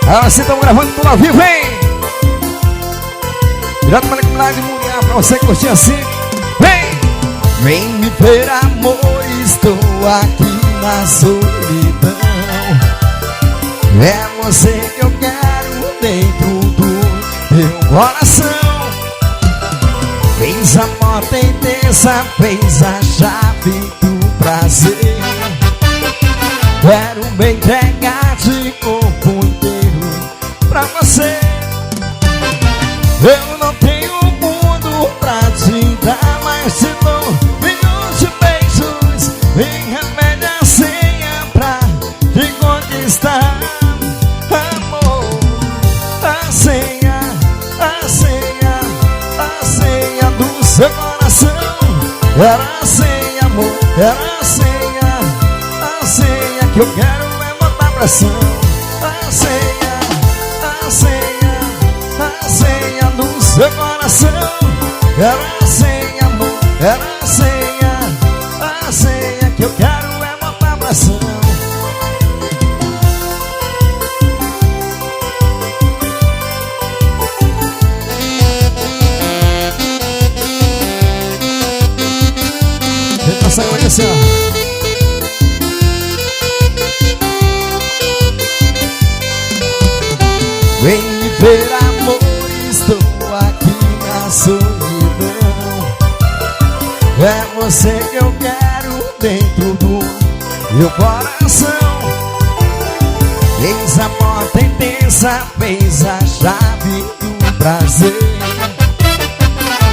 Agora sim, estamos gravando tudo ao vivo, hein? Direto para a comunidade mundial, pra você curtir assim. Vem! Vem me ver, amor, estou aqui na solidão. É você que eu quero dentro do meu coração. Fez a porta intensa, fez a chave do prazer. Quero me entregar de corpo inteiro pra você. Eu não tenho mundo pra te dar, mas te dou milhões de beijos. Vem, remede a senha pra te conquistar, amor. A senha, a senha, a senha do seu coração. Era a senha, amor, era a senha que eu quero é botar pressão. A senha, a senha, a senha do seu coração. Era a senha, amor, era a senha que eu quero é botar pressão. Eita, saiu aí assim, ó. Vem me ver, amor, estou aqui na solidão. É você que eu quero dentro do meu coração. Fez a porta intensa, fez a chave do prazer.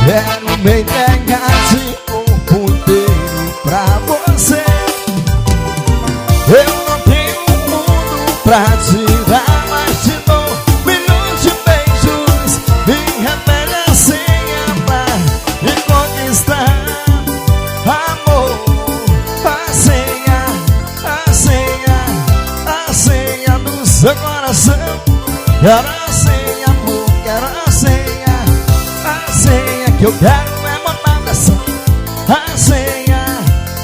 Quero me entregar de corpo inteiro pra você. Eu não tenho mundo pra te dar, mas te dou milhões de beijos. Me revele a senha pra me conquistar, amor. A senha, a senha, a senha do seu coração. Era a senha, amor, era a senha que eu quero é botar pressão. A senha,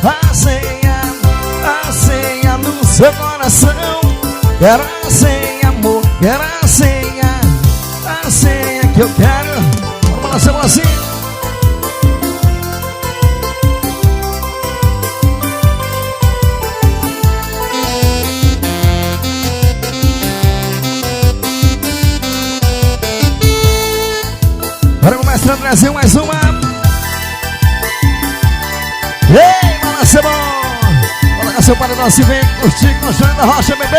a senha, a senha do seu coração. Era a senha, amor, era a senha que eu quero. Vamos lá, semana assim. Bora com o mestre Andrezinho, mais uma. Ei, balança bom. Coloca seu paredão assim, vem curtir com o João da Rocha, bebê.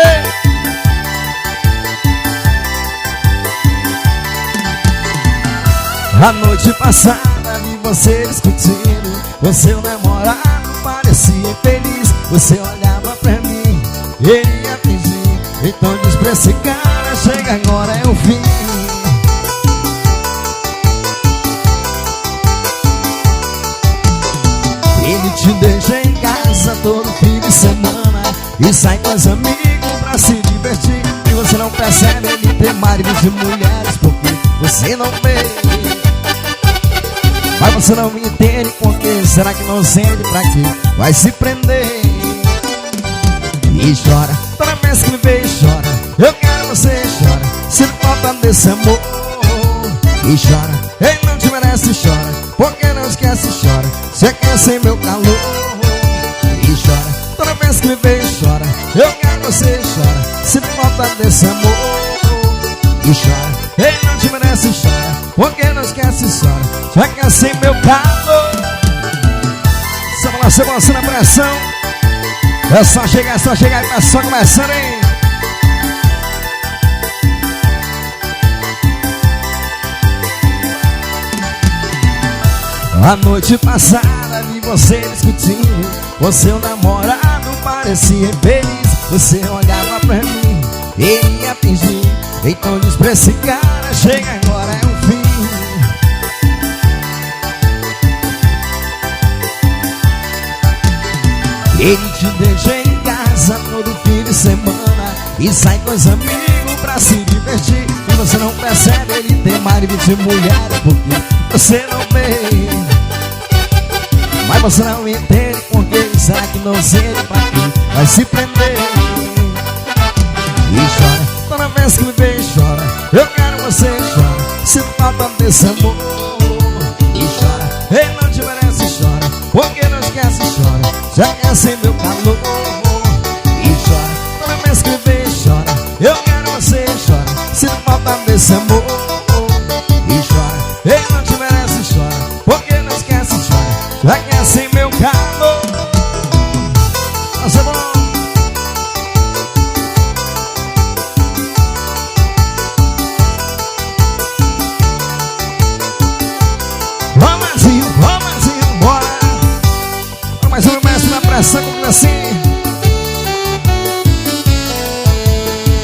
A noite passada vi você discutindo com seu namorado, parecia feliz. Você olhava pra mim, ele ia pedir. Então diz pra esse cara, chega agora é o fim. Ele te deixa em casa todo fim de semana e sai com os amigos pra se divertir. E você não percebe, ele tem marido de mulheres porque você não vê. Mas você não me entende, porque será que não sente pra quê? Vai se prender. E chora, toda vez que me vê chora. Eu quero você, chora, se falta desse amor. E chora, ele não te merece, chora, porque não esquece, chora, você quer ser meu calor. E chora, toda vez que me vê chora. Eu quero você, chora, se falta desse amor. E chora, ele não te merece, chora, porque não esquece, chora, já quer ser meu calor. Você balança na pressão. É só chegar, e tá só começando, hein? A noite passada vi você discutindo com seu namorado, parecia infeliz. Você olhava pra mim, ele ia fingir. Então diz pra esse cara, chega agora é o fim. Ele te deixa em casa todo fim de semana e sai com os amigos pra se divertir. E você não percebe, ele tem marido de mulheres porque você não vê. Mas você não entende, porque será que não sente pra quê? Vai se prender. E chora toda vez que me vê desse amor. E chora, ele não te merece, chora, porque não esquece, chora, já esquece meu calor. E chora, toda vez que me vê, chora, eu quero você, chora, se não falta desse amor. E chora, ele não te merece, chora, porque não esquece, chora, já esquece meu calor. Nossa, bom. Romazinho, bora. Mais um mestre na pressão, como assim?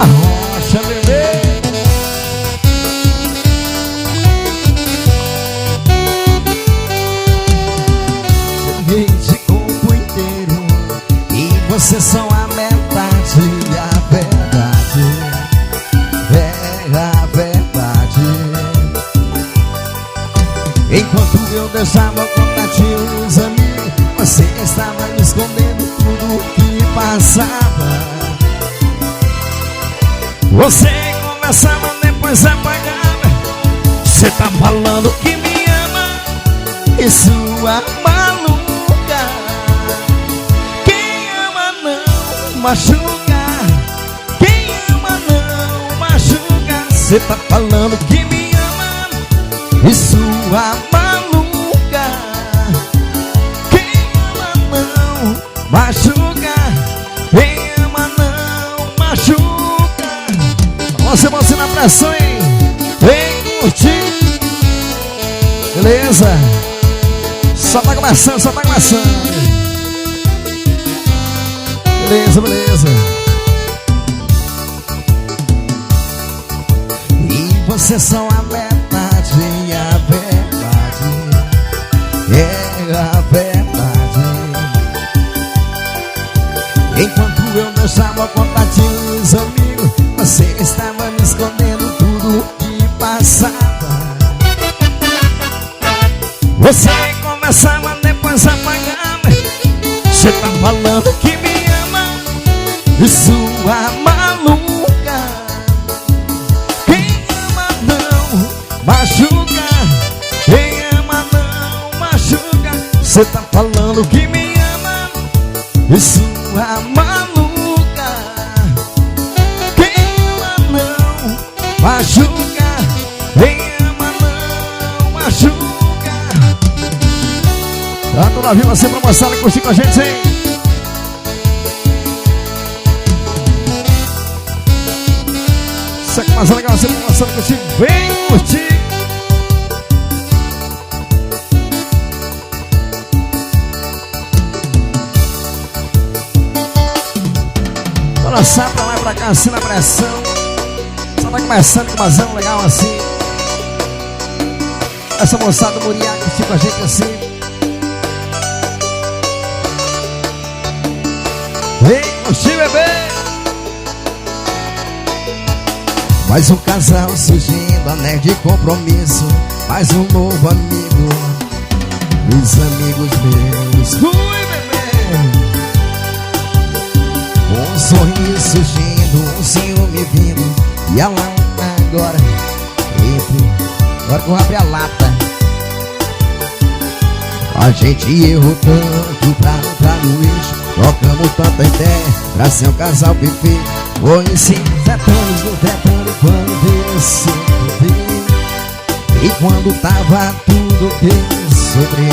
Arrocha, bebê. Cheguei de corpo inteiro e você só a metade. A verdade é a verdade. Enquanto eu deixava contatinhos amigos, você estava me escondendo tudo que passava. Você conversava, depois apagava. Você tá falando que me ama, e sua maluca. Quem ama não machuca, quem ama não machuca. Você tá falando que me ama, e sua maluca. Quem ama não machuca, quem ama não machuca. Você na pressão, hein? Vem curtir. Beleza? Só tá começando, só tá começando. Beleza, beleza. E você só a metade, a verdade é a verdade. Enquanto eu deixava contatinhos amigos, você estava me escondendo tudo que passava. Você conversava, depois apagava. Você tá falando que me ama, e sua maluca. Quem ama não machuca, quem ama não machuca. Você tá falando que me ama, e sua maluca. Quem ama não machuca, quem ama não machuca. Tá tudo ao vivo assim pra mostrar e curtir com a gente, hein? Isso aqui é mais legal, você pra mostrar e curtir. Vem curtir. Bora só pra lá e pra cá, assim na pressão. Só tá começando com uma legal assim. Essa moçada do Muriá curtir com a gente assim. Vem curtir, bebê. Mais um casal surgindo, anel de compromisso. Mais um novo amigo, os amigos meus. Fui, bebê. Um sorriso surgindo, um ciúme vindo. E a lata agora, agora que eu abri a lata. A gente errou tanto pra entrar no eixo. Trocamos tanta ideia pra ser um casal perfeito. Foi sim, tretamos no tretando quando veio se ver. E quando tava tudo que sobre.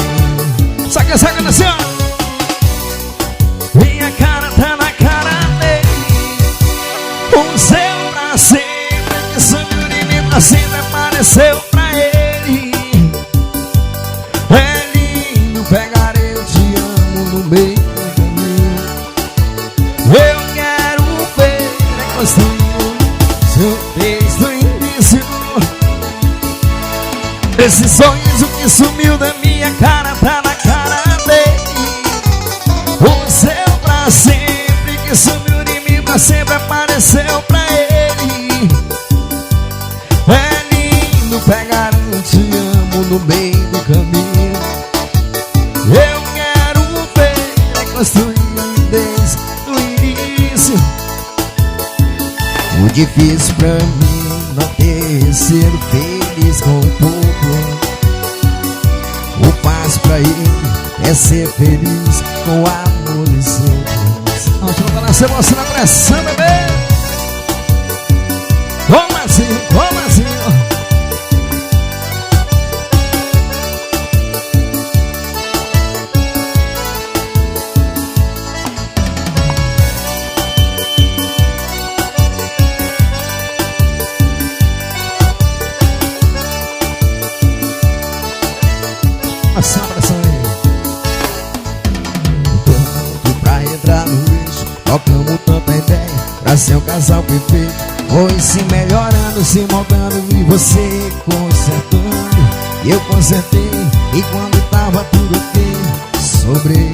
Saca assim, ó. Minha cara tá na cara dele. O seu pra sempre, que sumiu de mim pra sempre, apareceu pra ele. É lindo pegar eu te amo no meio do caminho. Eu quero ver reconstruir seu desde o início. Esse sorriso que sumiu da minha cara tá na cara dele. O seu pra sempre, que sumiu de mim pra sempre, apareceu pra ele. É lindo pegar um te amo no meio do caminho. Eu quero ver reconstruir desde o início. O difícil pra mim não ter sido feliz com pouco. ser feliz com o amor dos outros. Vamos colocar nossa emoção na pressão, bebê. Como assim, como assim? Pressão, pressão aí. Tanto pra entrar no eixo, trocamos tanta ideia pra ser um casal perfeito. Foi se melhorando, se moldando e você consertando. Eu consertei e quando tava tudo ok, sobrei.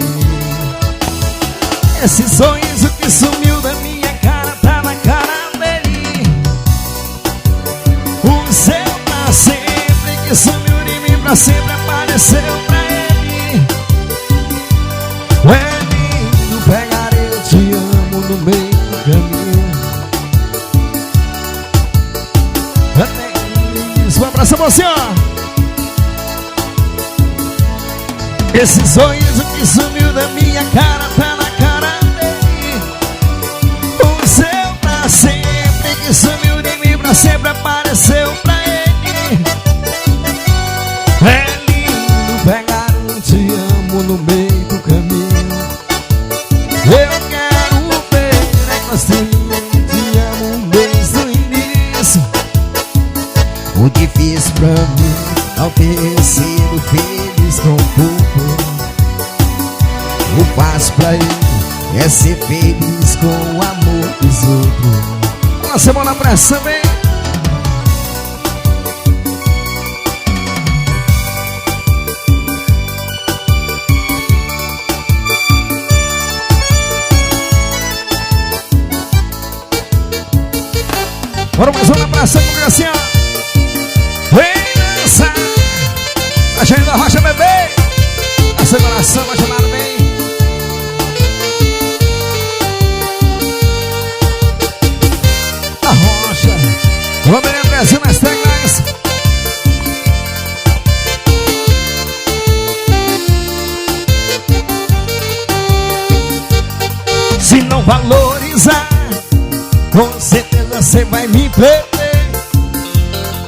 Esse sorriso que sumiu da minha cara tá na cara dele. O seu pra sempre que sumiu de mim pra sempre apareceu pra ele. É lindo pegar eu te amo no meio do caminho. Um abraço a você, ó. Esse sorriso que sumiu da minha cara tá na cara dele. O seu pra sempre que sumiu de mim pra sempre apareceu pra ele. É lindo pegar um te amo no meio do caminho. Eu quero ver te amo desde o início. O difícil pra mim não ter sido feliz com pouco. O fácil pra ele é ser feliz com o amor dos outros. Uma semana pra também. Bora mais uma abração com assim, ó. Vem dançar a gente da Rocha, bebê. A seu coração apaixonado bem. A Rocha, vamos ver Brasil nas teclas. Se não valorizar, com certeza você vai me perder.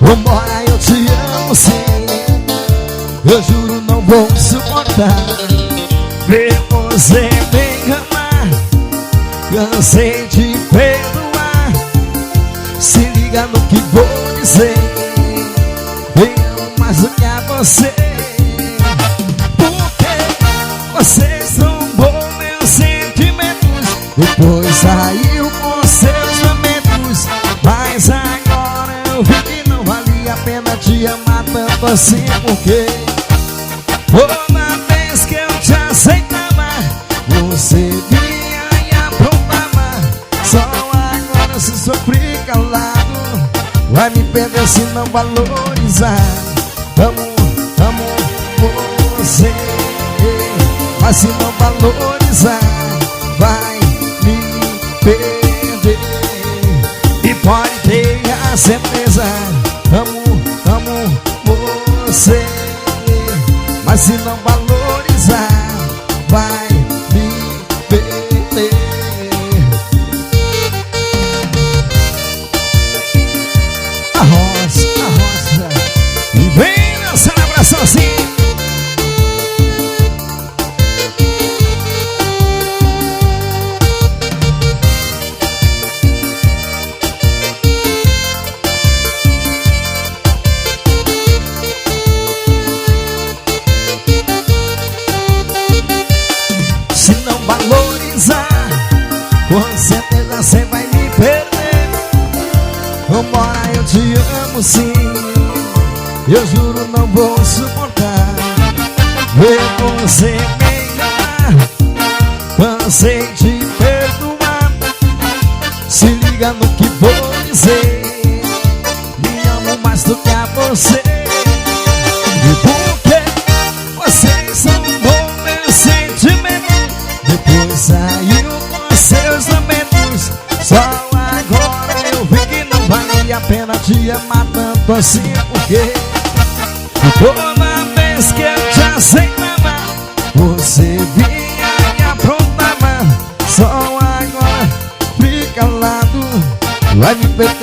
Vambora, eu te amo sim. Eu juro não vou suportar ver você me enganar. Cansei de perdoar. Se liga no que vou dizer. Eu amo mais do que a você. Porque vocês trombou meus sentimentos. Depois saiu com seus lamentos. Mas agora eu vi que não valia a pena te amar tanto assim. Porque toda vez que eu te aceitava, você vinha e aprontava. Só agora se sofri calado. Vai me perder se não valorizar. Amo você, mas se não valorizar, vai me perder. E pode ter a certeza. Amo você, mas se não valorizar, vai me perder. A roça, e vem nessa abração assim. Com certeza você vai me perder. Vambora, eu te amo sim. Eu juro não vou suportar ver você me enganar. Cansei de perdoar. Se liga no que vou dizer. Me amo mais do que a você. E porque vocês são bons meus sentimentos. Depois saiu com seus lamentos. Só agora eu vi que não valia a pena te amar tanto assim. Porque toda vez que eu te aceitava, você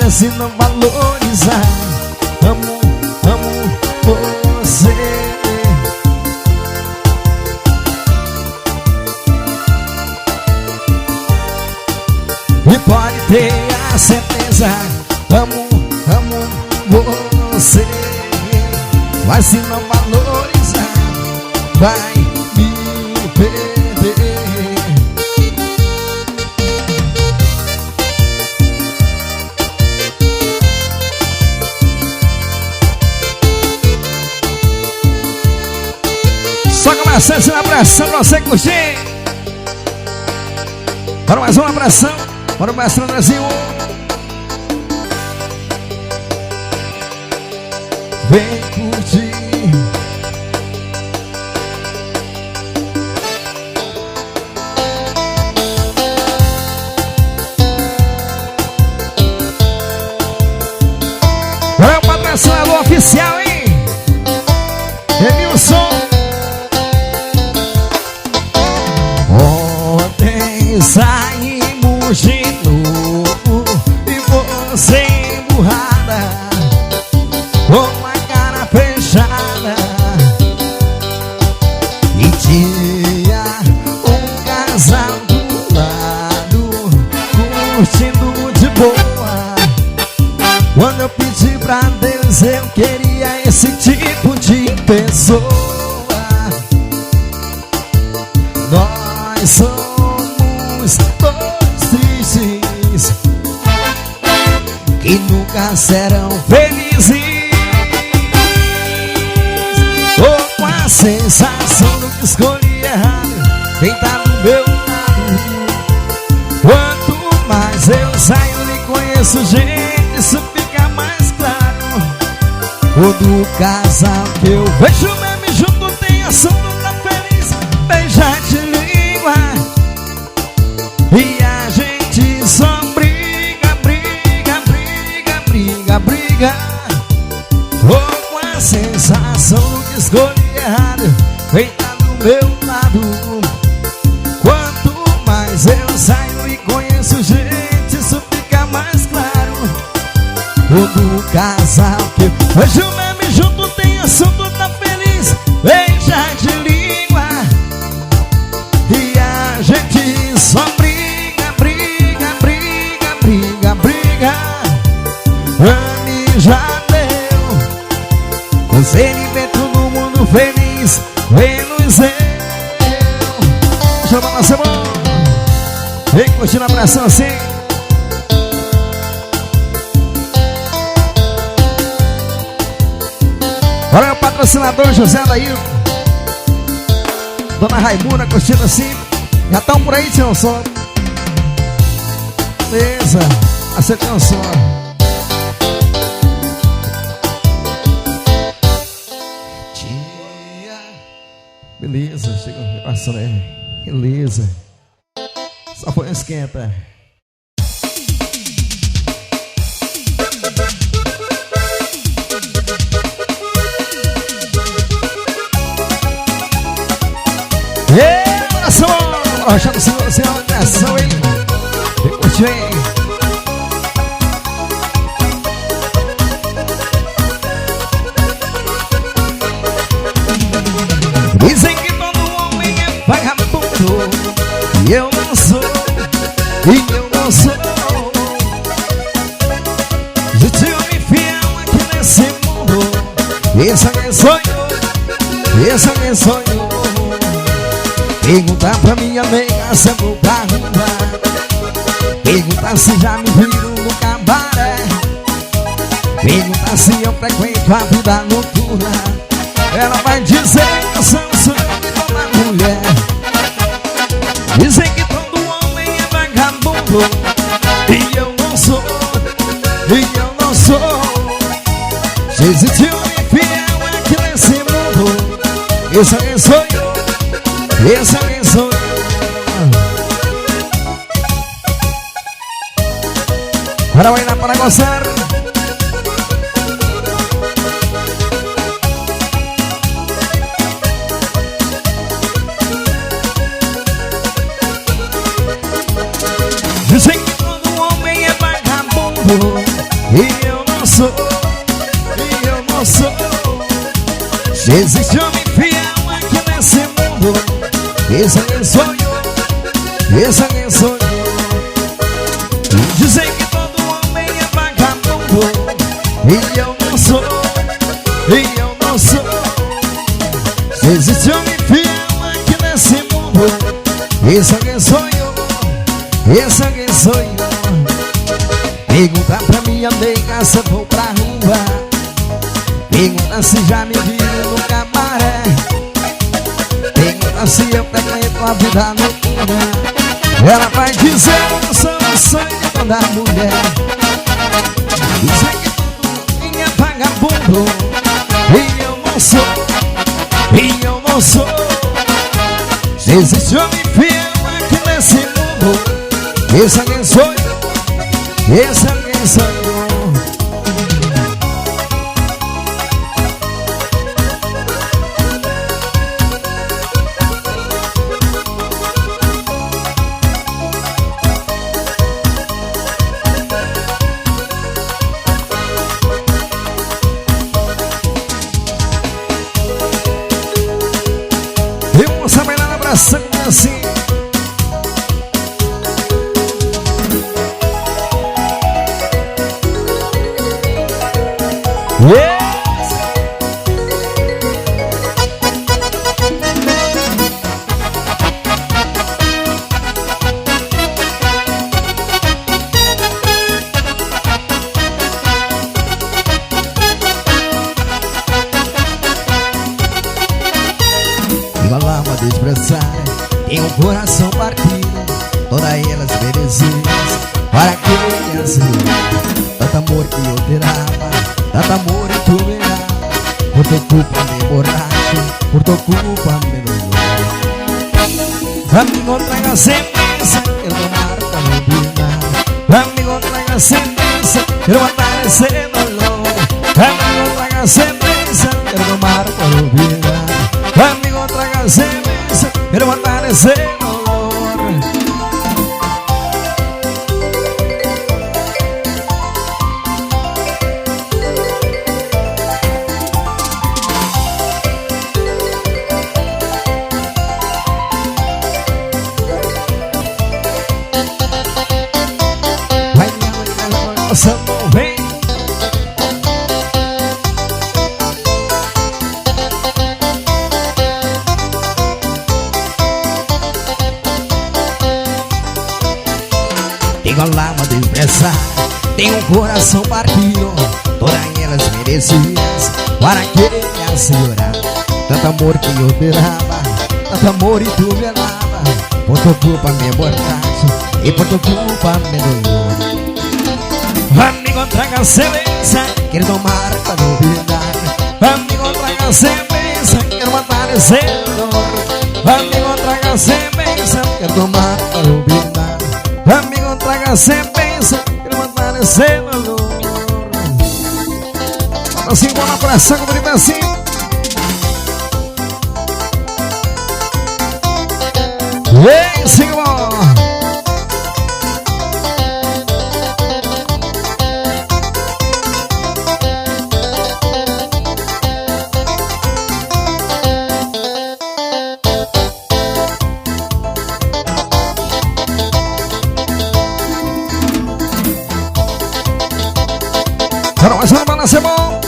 nada se não valorizar. Amo, amo você. E pode ter a certeza, amo, amo você. Mas se não valorizar, vai me perder. Só começando uma abração pra você curtir. Bora mais uma abração. Bora mais no Brasil. Vem curtir. Agora é o patrocinador oficial, hein? Emilson. Ontem saímos de novo e você emburrada, com a cara fechada. E tinha um casal do lado, curtindo de boa. Quando eu pedi pra Deus, eu queria esse tipo de pessoa. Nós somos dois tristes que nunca serão felizes. Tô com a sensação do que escolhi errado. Quem tá do meu lado, quanto mais eu saio e conheço gente, isso fica mais claro. Todo casal que eu vejo mesmo junto tem assunto tá feliz, beijar de língua. E a gente só briga, briga, briga, briga, briga. Tô com a sensação do que escolhi errado. Quem tá do meu lado, quanto mais eu saio e conheço gente, isso fica mais claro. Todo casal que eu vejo mesmo junto tem assunto tá feliz, beijar de língua. E a gente só briga, briga, briga, briga, briga. Pra mim já deu. Você vive todo mundo feliz, menos eu. Chama na semana. Vem curtindo a abração assim. Olha meu patrocinador José Daí, Dona Raimunda curtindo assim. Já estão por aí, tio som. Beleza, acertei o som. Beleza, chegou passando aí. Beleza. Só foi um esquenta. Abração! Rochando o senhor, abração, hein? Vem curtir, hein? Dizem que todo homem é vagabundo, e eu não sou, e eu não sou. Gente homem fiel aqui nesse mundo, esse é meu sonho, esse é meu sonho. Perguntar pra minha nega se eu vou pra rua. Perguntar se já me viram no cabaré. Perguntar se eu frequento a vida noturna. Ela vai dizer que eu sou o sonho de toda mulher. Dizem que todo homem é vagabundo, e eu não sou, e eu não sou. Se existe homem fiel aqui nesse mundo, esse é meu sonho, esse é meu sonho. Para bailar, para gozar. Dizem que todo homem é vagabundo, e eu não sou, e eu não sou. Se existe homem fiel aqui nesse mundo, esse alguém sou eu, esse alguém sou eu. E dizem que todo homem é vagabundo, e eu não sou, e eu não sou. Se existe homem fiel aqui nesse mundo, esse alguém sou eu, esse alguém sou eu. Pergunta pra minha amiga se eu vou pra rua, pergunta se já me viu no cabaré, pergunta se eu peguei tua vida noturna. Ela vai dizer que eu sou o sonho de toda mulher. Dizem que todo homem é vagabundo, e eu não sou, e eu não sou. Se existe homem fiel aqui nesse mundo, esse alguém sou eu, esse alguém sou eu. Eu vou saber lá abraçando assim. Igual a alma de expressar, tem um coração partido, todas elas merecidas. Para que me aceitar tanto amor que eu te dava, tanto amor que tu me dava. Por tua culpa me borracho, por tua culpa me dolor. Amigo, traga sentença, eu não marco a vida. Amigo, traga sentença, eu não matar esse dolor. Amigo, traga sentença, eu não marco a vida. Amigo, traga sentença, eu não matar esse dolor. Nossa, vem. Igual a alma de expressar, tem um coração partido, todas elas merecidas. Para que me assegurar tanto amor que eu te dava, tanto amor e tu me dava. Por tua culpa me borracho e por tua culpa me dolor. Amigo, traga cerveja, quero tomar pra novidade. Amigo, traga cerveja, quero matar esse dor. Amigo, traga cerveja, quero tomar pra novidade. Amigo, traga cerveja, quero matar esse dolor. Assim, bola pra saco do pedacinho. Ei, senhor! Agora mais uma balança, é bom.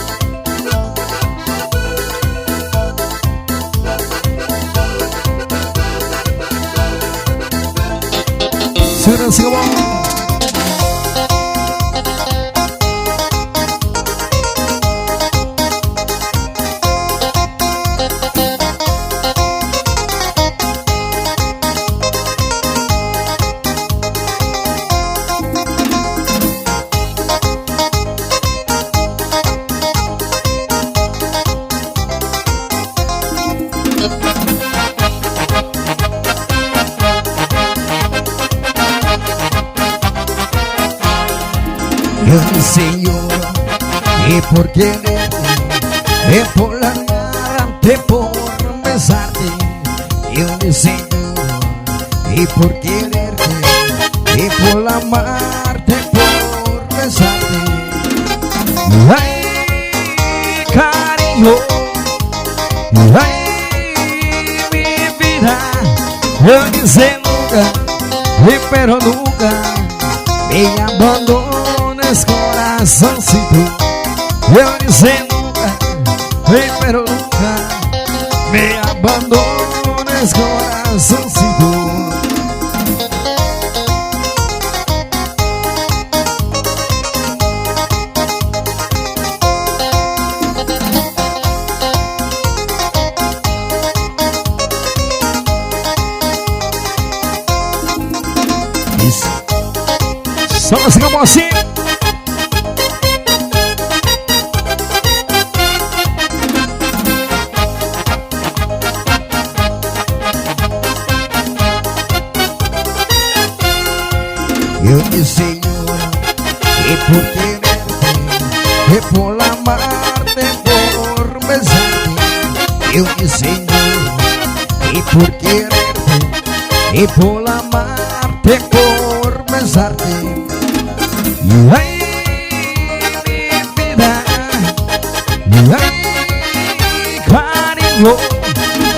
Segurança, é bom. Eu Senhor, e por quererte, e por amarte, por besarte. Eu Senhor, e por quererte, e por amarte, por besarte. Vai me virar, eu dizer nunca, pero nunca me abandones, coração sinto. Eu dizer nunca, pero nunca me abandones, coração sinto. Só nós ficamos assim. Eu te Senhor, e por quererte, e por amarte, por besarte. Eu te Senhor, e por quererte, e por amarte, por besarte. E ai, mi vida, e ai, carinho,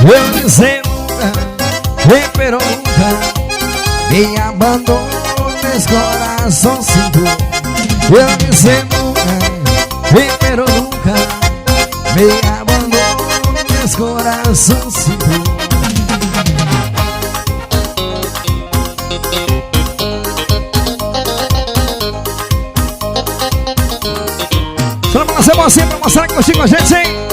eu dizer nunca, pero nunca me abandones, coração sinto. Eu dizer nunca, pero nunca me abandones, coração sinto. Só pra fazer você, pra mostrar que curtiu com a gente, hein?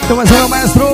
Então, mas é o maestro.